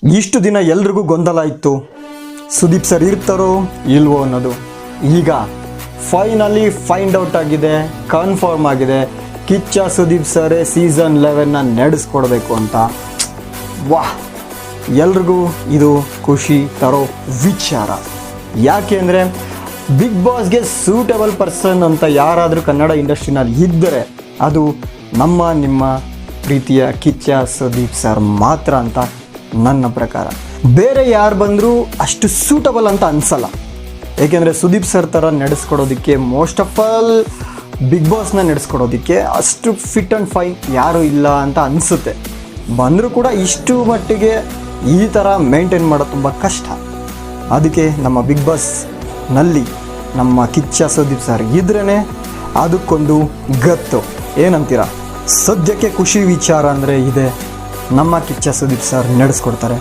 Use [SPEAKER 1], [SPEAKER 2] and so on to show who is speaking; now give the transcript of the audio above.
[SPEAKER 1] ಇಷ್ಟು ದಿನ ಎಲ್ರಿಗೂ ಗೊಂದಲ ಇತ್ತು, ಸುದೀಪ್ ಸರ್ ಇರ್ತಾರೋ ಇಲ್ವೋ ಅನ್ನೋದು. ಈಗ ಫೈನಲಿ ಫೈಂಡ್ ಔಟ್ ಆಗಿದೆ, ಕನ್ಫರ್ಮ್ ಆಗಿದೆ, ಕಿಚ್ಚ ಸುದೀಪ್ ಸರೇ ಸೀಸನ್ 11ನ ನಡೆಸ್ಕೊಡ್ಬೇಕು ಅಂತ. ವಾಹ್, ಎಲ್ರಿಗೂ ಇದು ಖುಷಿ ತರೋ ವಿಚಾರ. ಯಾಕೆ ಅಂದರೆ ಬಿಗ್ ಬಾಸ್ಗೆ ಸೂಟೇಬಲ್ ಪರ್ಸನ್ ಅಂತ ಯಾರಾದರೂ ಕನ್ನಡ ಇಂಡಸ್ಟ್ರಿನಲ್ಲಿ ಇದ್ದರೆ ಅದು ನಿಮ್ಮ ಪ್ರೀತಿಯ ಕಿಚ್ಚ ಸುದೀಪ್ ಸರ್ ಮಾತ್ರ ಅಂತ ನನ್ನ ಪ್ರಕಾರ. ಬೇರೆ ಯಾರು ಬಂದರೂ ಅಷ್ಟು ಸೂಟಬಲ್ ಅಂತ ಅನಿಸಲ್ಲ. ಏಕೆಂದರೆ ಸುದೀಪ್ ಸರ್ ಥರ ನಡೆಸ್ಕೊಡೋದಕ್ಕೆ, ಮೋಸ್ಟ್ ಆಫ್ ಆಲ್ ಬಿಗ್ ಬಾಸ್ನ ನಡೆಸ್ಕೊಡೋದಕ್ಕೆ ಅಷ್ಟು ಫಿಟ್ ಆ್ಯಂಡ್ ಫೈನ್ ಯಾರೂ ಇಲ್ಲ ಅಂತ ಅನಿಸುತ್ತೆ. ಬಂದರೂ ಕೂಡ ಇಷ್ಟು ಮಟ್ಟಿಗೆ ಈ ಥರ ಮೇಂಟೈನ್ ಮಾಡೋದು ತುಂಬ ಕಷ್ಟ. ಅದಕ್ಕೆ ನಮ್ಮ ಬಿಗ್ ಬಾಸ್ನಲ್ಲಿ ನಮ್ಮ ಕಿಚ್ಚ ಸುದೀಪ್ ಸರ್ ಇದ್ರೇ ಅದಕ್ಕೊಂದು ಗತ್ತು. ಏನಂತೀರ? ಸದ್ಯಕ್ಕೆ ಖುಷಿ ವಿಚಾರ ಅಂದರೆ ಇದೆ, ನಮ್ಮ ಕಿಚ್ಚ ಸುದೀಪ್ ಸರ್ ನಡೆಸ್ಕೊಡ್ತಾರೆ.